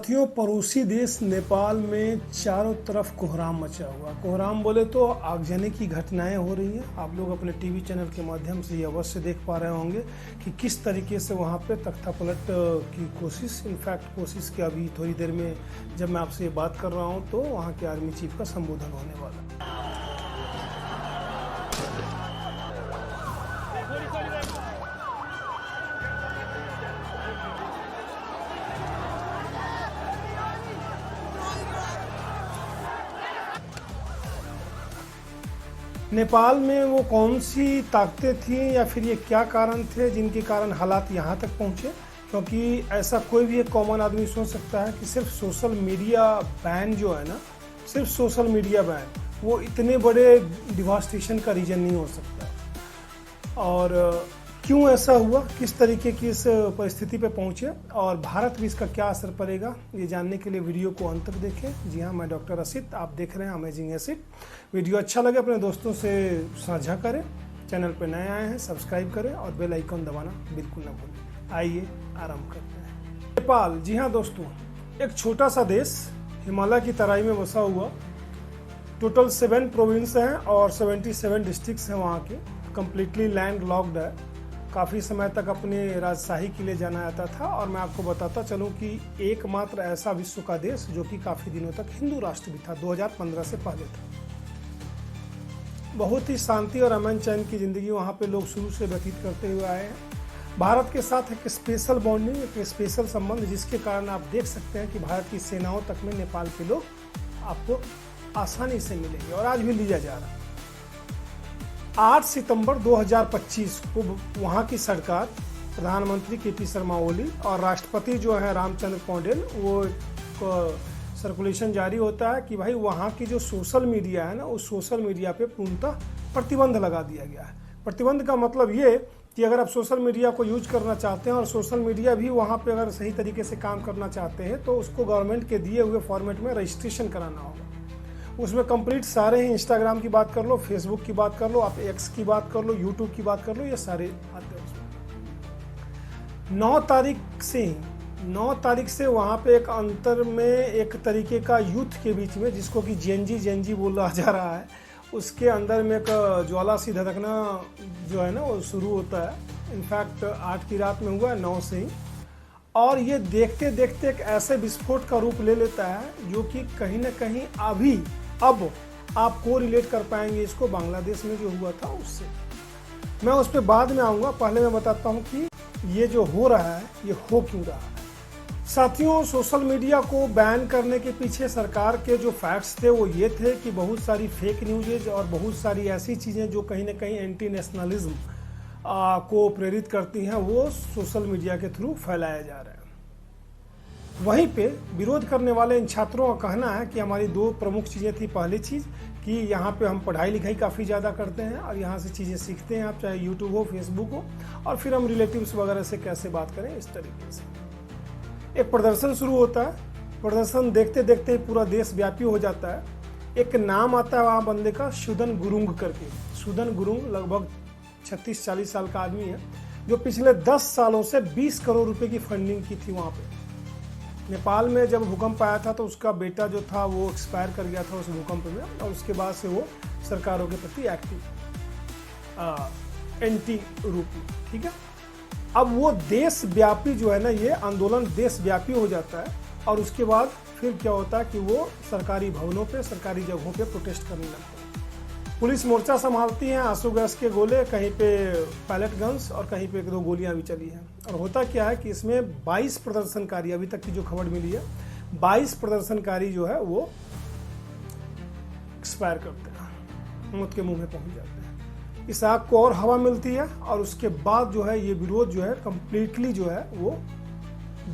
साथियों, पड़ोसी देश नेपाल में चारों तरफ कोहराम मचा हुआ। कोहराम बोले तो आगजनी की घटनाएं हो रही हैं। आप लोग अपने टीवी चैनल के माध्यम से ये अवश्य देख पा रहे होंगे कि किस तरीके से वहाँ पे तख्तापलट की कोशिश, इनफैक्ट कोशिश की अभी थोड़ी देर में जब मैं आपसे ये बात कर रहा हूँ तो वहाँ के आर्मी चीफ का संबोधन होने वाला है। नेपाल में वो कौन सी ताकतें थी या फिर ये क्या कारण थे जिनके कारण हालात यहाँ तक पहुँचे? क्योंकि ऐसा कोई भी एक कॉमन आदमी सोच सकता है कि सिर्फ सोशल मीडिया बैन जो है ना, सिर्फ सोशल मीडिया बैन वो इतने बड़े डिवास्टेशन का रीजन नहीं हो सकता। और क्यों ऐसा हुआ, किस तरीके की इस परिस्थिति पे पहुँचे और भारत भी इसका क्या असर पड़ेगा, ये जानने के लिए वीडियो को अंत तक देखें। जी हाँ, मैं डॉक्टर असित, आप देख रहे हैं अमेजिंग एसिड। वीडियो अच्छा लगे अपने दोस्तों से साझा करें, चैनल पर नए आए हैं सब्सक्राइब करें और बेल आइकन दबाना बिल्कुल ना भूलें। आइए आरंभ करते हैं। नेपाल, जी हाँ दोस्तों, एक छोटा सा देश हिमालय की तराई में बसा हुआ। टोटल 7 प्रोविंस हैं और 77 डिस्ट्रिक्ट्स हैं वहाँ के। कम्प्लीटली लैंड लॉक्ड है। काफ़ी समय तक अपने राजशाही के लिए जाना जाता था। और मैं आपको बताता चलूँ कि एकमात्र ऐसा विश्व का देश जो कि काफ़ी दिनों तक हिंदू राष्ट्र भी था, 2015 से पहले था। बहुत ही शांति और अमन चैन की ज़िंदगी वहाँ पे लोग शुरू से व्यतीत करते हुए आए हैं। भारत के साथ एक स्पेशल बॉन्डिंग, एक स्पेशल संबंध, जिसके कारण आप देख सकते हैं कि भारत की सेनाओं तक में नेपाल के लोग आपको आसानी से मिलेंगे और आज भी लिया जा रहा है। 8 सितंबर 2025 को वहाँ की सरकार, प्रधानमंत्री के.पी. शर्मा ओली और राष्ट्रपति जो है रामचंद्र पौडेल, वो सर्कुलेशन जारी होता है कि भाई वहाँ की जो सोशल मीडिया है ना, उस सोशल मीडिया पे पूर्णतः प्रतिबंध लगा दिया गया है। प्रतिबंध का मतलब ये कि अगर आप सोशल मीडिया को यूज करना चाहते हैं और सोशल मीडिया भी वहाँ पे अगर सही तरीके से काम करना चाहते हैं तो उसको गवर्नमेंट के दिए हुए फॉर्मेट में रजिस्ट्रेशन कराना होगा। उसमें कंप्लीट सारे ही, इंस्टाग्राम की बात कर लो, फेसबुक की बात कर लो, आप एक्स की बात कर लो, यूट्यूब की बात कर लो, ये सारे आते हैं उसमें। 9 तारीख से वहाँ पे एक अंतर में एक तरीके का यूथ के बीच में, जिसको कि जेनजी बोला जा रहा है, उसके अंदर में एक ज्वाला सी धधकना जो है ना वो शुरू होता है। इनफैक्ट 8 की रात में हुआ है, 9 से ही। और ये देखते देखते एक ऐसे विस्फोट का रूप ले लेता है जो कि कहीं ना कहीं अब आप को रिलेट कर पाएंगे इसको बांग्लादेश में जो हुआ था उससे। मैं उस पर बाद में आऊँगा, पहले मैं बताता हूँ कि ये जो हो रहा है ये हो क्यों रहा है। साथियों, सोशल मीडिया को बैन करने के पीछे सरकार के जो फैक्ट्स थे वो ये थे कि बहुत सारी फेक न्यूज़ और बहुत सारी ऐसी चीज़ें जो कहीं ना कहीं एंटी नेशनलिज्म को प्रेरित करती हैं, वो सोशल मीडिया के थ्रू फैलाया जा रहा है। वहीं पे विरोध करने वाले इन छात्रों का कहना है कि हमारी 2 प्रमुख चीज़ें थी। पहली चीज़ कि यहाँ पे हम पढ़ाई लिखाई काफ़ी ज़्यादा करते हैं और यहाँ से चीज़ें सीखते हैं, आप चाहे यूट्यूब हो, फेसबुक हो, और फिर हम रिलेटिव्स वगैरह से कैसे बात करें, इस तरीके से। एक प्रदर्शन शुरू होता है। प्रदर्शन देखते देखते पूरा देश व्यापी हो जाता है। एक नाम आता है वहाँ बंदे का, सुदन गुरुंग करके। सुदन गुरुंग लगभग 36-40 साल का आदमी है, जो पिछले 10 सालों से 20 करोड़ रुपए की फंडिंग की थी वहाँ पे। नेपाल में जब भूकंप आया था तो उसका बेटा जो था वो एक्सपायर कर गया था उस भूकंप में, और उसके बाद से वो सरकारों के प्रति एक्टिव एंटी रूप में, ठीक है। अब वो देशव्यापी जो है ना, ये आंदोलन देशव्यापी हो जाता है और उसके बाद फिर क्या होता है कि वो सरकारी भवनों पे, सरकारी जगहों पे प्रोटेस्ट करने लगते हैं। पुलिस मोर्चा संभालती है, आंसू गैस के गोले, कहीं पे पैलेट गन्स और कहीं पे 1-2 गोलियां भी चली हैं। और होता क्या है कि इसमें 22 प्रदर्शनकारी, अभी तक की जो खबर मिली है, 22 प्रदर्शनकारी जो है वो एक्सपायर करते हैं, मौत के मुंह में पहुंच जाते हैं। इस आग को और हवा मिलती है और उसके बाद जो है ये विरोध जो है कम्प्लीटली जो है वो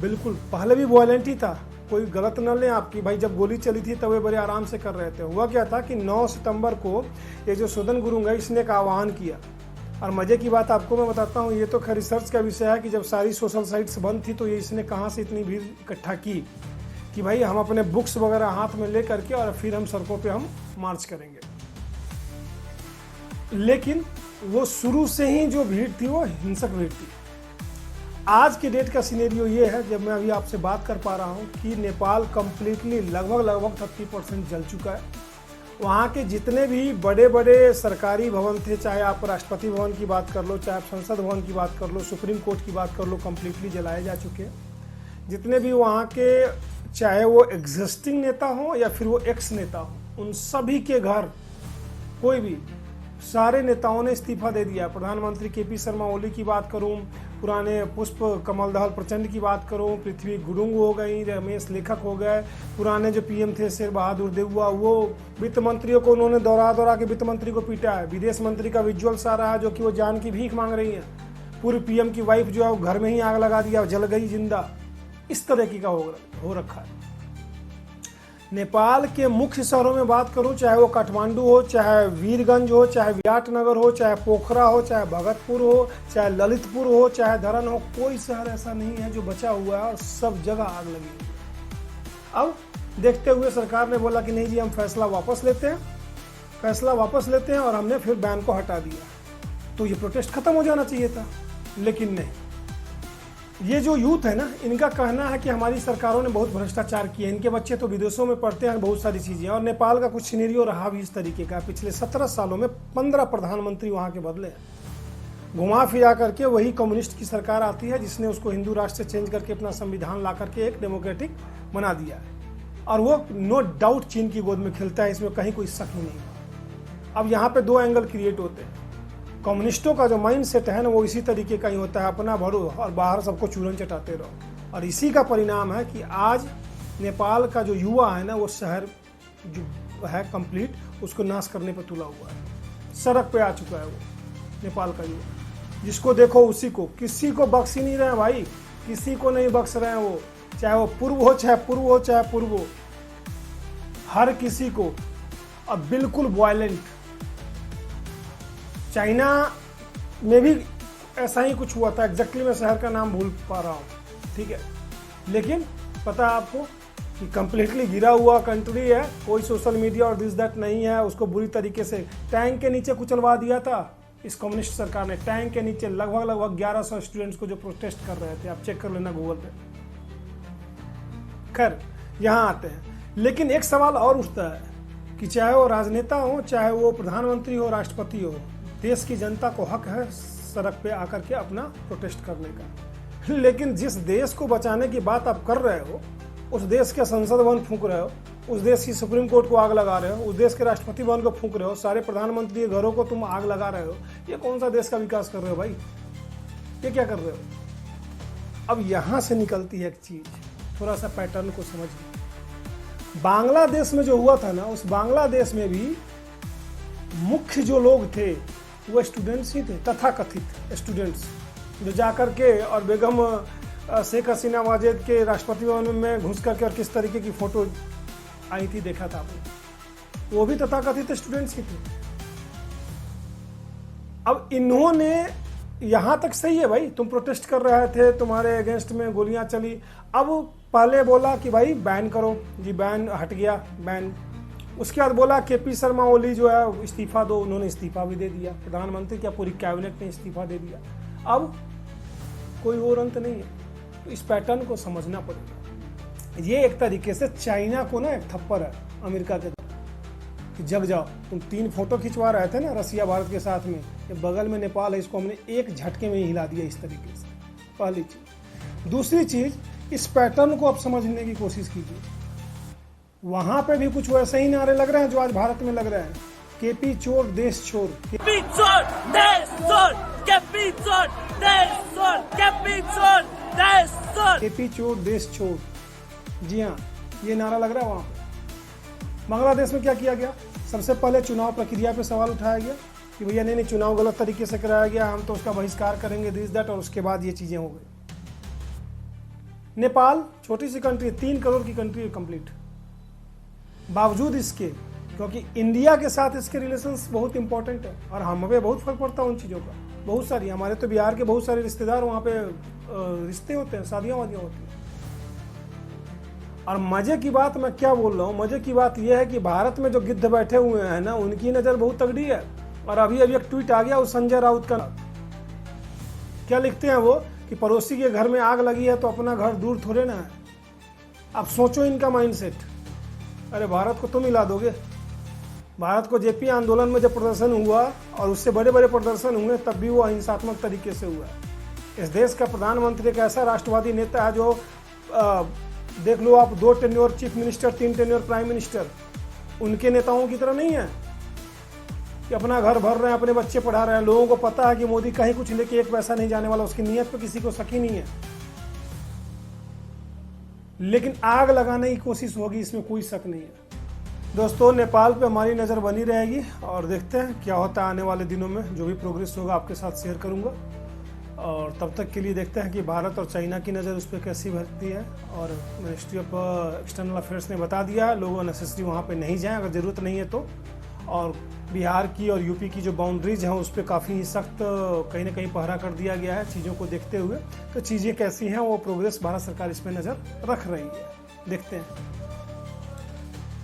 बिल्कुल, पहले भी वायलेंट ही था, कोई गलत न लें आपकी, भाई जब गोली चली थी तब वे बड़े आराम से कर रहे थे। हुआ क्या था कि 9 सितंबर को ये जो सुदन गुरुंग है, इसने एक आह्वान किया। और मजे की बात आपको मैं बताता हूँ, ये तो खैर रिसर्च का विषय है कि जब सारी सोशल साइट्स बंद थी तो ये इसने कहाँ से इतनी भीड़ इकट्ठा की कि भाई हम अपने बुक्स वगैरह हाथ में ले करके और फिर हम सड़कों पे हम मार्च करेंगे। लेकिन वो शुरू से ही जो भीड़ थी वो हिंसक भीड़ थी। आज के डेट का सिनेरियो ये है, जब मैं अभी आपसे बात कर पा रहा हूँ, कि नेपाल कम्प्लीटली लगभग 30% जल चुका है। वहाँ के जितने भी बड़े बड़े सरकारी भवन थे, चाहे आप राष्ट्रपति भवन की बात कर लो, चाहे आप संसद भवन की बात कर लो, सुप्रीम कोर्ट की बात कर लो, कम्प्लीटली जलाए जा चुके हैं। जितने भी वहाँ के, चाहे वो एग्जिस्टिंग नेता हो या फिर वो एक्स नेता हो, उन सभी के घर, कोई भी, सारे नेताओं ने इस्तीफा दे दिया। प्रधानमंत्री केपी शर्मा ओली की बात करूं, पुराने पुष्प कमल दहल प्रचंड की बात करूं, पृथ्वी गुरुंग हो गई, रमेश लेखक हो गए, पुराने जो पीएम थे शेर बहादुर देउवा, वो वित्त मंत्रियों को उन्होंने दौरा के वित्त मंत्री को पीटा है। विदेश मंत्री का विजुअल्स आ रहा है जो कि वो जान की भीख मांग रही है। पूर्व पीएम की वाइफ जो है वो घर में ही आग लगा दिया, जल गई जिंदा। इस तरह का हो रखा है। नेपाल के मुख्य शहरों में बात करूं, चाहे वो काठमांडू हो, चाहे वीरगंज हो, चाहे विराटनगर हो, चाहे पोखरा हो, चाहे भगतपुर हो, चाहे ललितपुर हो, चाहे धरन हो, कोई शहर ऐसा नहीं है जो बचा हुआ है और सब जगह आग लगी हुई है। अब देखते हुए सरकार ने बोला कि नहीं जी, हम फैसला वापस लेते हैं और हमने फिर बैन को हटा दिया। तो ये प्रोटेस्ट खत्म हो जाना चाहिए था, लेकिन नहीं। ये जो यूथ है ना, इनका कहना है कि हमारी सरकारों ने बहुत भ्रष्टाचार किया, इनके बच्चे तो विदेशों में पढ़ते हैं, बहुत सारी चीज़ें। और नेपाल का कुछ सिनेरियो रहा भी इस तरीके का। पिछले 17 सालों में 15 प्रधानमंत्री वहाँ के बदले हैं। घुमा फिरा करके वही कम्युनिस्ट की सरकार आती है, जिसने उसको हिंदू राष्ट्र से चेंज करके अपना संविधान ला करके एक डेमोक्रेटिक बना दिया है। और वो नो डाउट चीन की गोद में खेलता है, इसमें कहीं कोई शक ही नहीं। अब यहाँ पे 2 एंगल क्रिएट होते हैं। कम्युनिस्टों का जो माइंड सेट है ना, वो इसी तरीके का ही होता है, अपना भरो और बाहर सबको चूरन चटाते रहो। और इसी का परिणाम है कि आज नेपाल का जो युवा है ना, वो शहर जो है कंप्लीट उसको नाश करने पर तुला हुआ है। सड़क पे आ चुका है वो नेपाल का युवा। जिसको देखो उसी को, किसी को बख्श ही नहीं रहे भाई, किसी को नहीं बख्श रहे हैं वो, चाहे वो पूर्व हो, चाहे पूर्व हो, हर किसी को। अब बिल्कुल वायलेंट। चाइना में भी ऐसा ही कुछ हुआ था, एग्जैक्टली मैं शहर का नाम भूल पा रहा हूँ, ठीक है। लेकिन पता है आपको कि कंप्लीटली गिरा हुआ कंट्री है, कोई सोशल मीडिया और दिस दैट नहीं है। उसको बुरी तरीके से टैंक के नीचे कुचलवा दिया था इस कम्युनिस्ट सरकार ने। टैंक के नीचे लगभग 1100 स्टूडेंट्स को जो प्रोटेस्ट कर रहे थे, आप चेक कर लेना गूगल पे। खैर, यहाँ आते हैं। लेकिन एक सवाल और उठता है कि चाहे वो राजनेता हो, चाहे वो प्रधानमंत्री हो, राष्ट्रपति हो, देश की जनता को हक है सड़क पे आकर के अपना प्रोटेस्ट करने का। लेकिन जिस देश को बचाने की बात आप कर रहे हो, उस देश के संसद भवन फूंक रहे हो, उस देश की सुप्रीम कोर्ट को आग लगा रहे हो, उस देश के राष्ट्रपति भवन को फूंक रहे हो, सारे प्रधानमंत्री के घरों को तुम आग लगा रहे हो। ये कौन सा देश का विकास कर रहे हो भाई? ये क्या कर रहे हो? अब यहाँ से निकलती है एक चीज, थोड़ा सा पैटर्न को समझिए। बांग्लादेश में जो हुआ था ना, उस बांग्लादेश में भी मुख्य जो लोग थे वो स्टूडेंट्स ही थे, तथाकथित स्टूडेंट्स, जो जाकर के और बेगम शेख हसीना वाजेद के राष्ट्रपति भवन में घुस करके और किस तरीके की फोटो आई थी, देखा था आपने, वो भी तथाकथित स्टूडेंट्स ही थे। अब इन्होंने, यहाँ तक सही है भाई, तुम प्रोटेस्ट कर रहे थे, तुम्हारे अगेंस्ट में गोलियां चली। अब पहले बोला कि भाई बैन करो, जी बैन हट गया, बैन। उसके बाद बोला केपी शर्मा ओली जो है इस्तीफा दो, उन्होंने इस्तीफा भी दे दिया। प्रधानमंत्री क्या पूरी कैबिनेट ने इस्तीफा दे दिया। अब कोई और अंत नहीं है। तो इस पैटर्न को समझना पड़ेगा। ये एक तरीके से चाइना को ना एक थप्पड़ है अमेरिका के तरफ कि जग जाओ। तुम 3 फोटो खिंचवा रहे थे ना रसिया भारत के साथ में, ये बगल में नेपाल है, इसको हमने एक झटके में ही हिला दिया इस तरीके से। पहली चीज। दूसरी चीज, इस पैटर्न को आप समझने की कोशिश कीजिए। वहां पे भी कुछ वैसे ही नारे लग रहे हैं जो आज भारत में लग रहे हैं। केपी चोर देश छोड़, केपी चोर देश छोड़, केपी चोर देश छोड़, केपी चोर देश छोड़, केपी चोर देश छोड़। जी हाँ, ये नारा लग रहा है वहां पे। बांग्लादेश में क्या किया गया? सबसे पहले चुनाव प्रक्रिया पे सवाल उठाया गया कि भैया नहीं, चुनाव गलत तरीके से कराया गया, हम तो उसका बहिष्कार करेंगे, दिस दैट। और उसके बाद ये चीजें हो गई। नेपाल छोटी सी कंट्री, 3 करोड़ की कंट्री है कंप्लीट। बावजूद इसके, क्योंकि इंडिया के साथ इसके रिलेशंस बहुत इंपॉर्टेंट है और हमें बहुत फर्क पड़ता है उन चीज़ों का। बहुत सारी, हमारे तो बिहार के बहुत सारे रिश्तेदार वहाँ पे रिश्ते होते हैं, शादियाँ वादियाँ होती हैं। और मजे की बात मैं क्या बोल रहा हूँ, मजे की बात यह है कि भारत में जो गिद्ध बैठे हुए हैं ना, उनकी नज़र बहुत तगड़ी है। और अभी एक ट्वीट आ गया उस संजय राउत का, क्या लिखते हैं वो कि पड़ोसी के घर में आग लगी है तो अपना घर दूर थोड़े ना है। अब सोचो इनका माइंडसेट। अरे भारत को तुम हिला दोगे। भारत को जेपी आंदोलन में जब प्रदर्शन हुआ और उससे बड़े बड़े प्रदर्शन हुए तब भी वो अहिंसात्मक तरीके से हुआ। इस देश का प्रधानमंत्री एक ऐसा राष्ट्रवादी नेता है जो देख लो आप 2 tenure chief minister, 3 tenure prime minister, उनके नेताओं की तरह नहीं है कि अपना घर भर रहे हैं, अपने बच्चे पढ़ा रहे हैं। लोगों को पता है कि मोदी कहीं कुछ लेके 1 पैसा नहीं जाने वाला, उसकी नीयत पे किसी को शक ही नहीं है। लेकिन आग लगाने की कोशिश होगी, इसमें कोई शक नहीं है। दोस्तों, नेपाल पे हमारी नज़र बनी रहेगी और देखते हैं क्या होता है आने वाले दिनों में। जो भी प्रोग्रेस होगा आपके साथ शेयर करूंगा और तब तक के लिए देखते हैं कि भारत और चाइना की नज़र उस पर कैसी बढ़ती है। और मिनिस्ट्री ऑफ एक्सटर्नल अफेयर्स ने बता दिया लोग अननेसेसरी वहाँ पे नहीं जाएं अगर ज़रूरत नहीं है तो। और बिहार की और यूपी की जो बाउंड्रीज हैं उस पर काफ़ी सख्त कहीं ना कहीं पहरा कर दिया गया है चीज़ों को देखते हुए। तो चीज़ें कैसी हैं वो प्रोग्रेस भारत सरकार इस पर नज़र रख रही है, देखते हैं।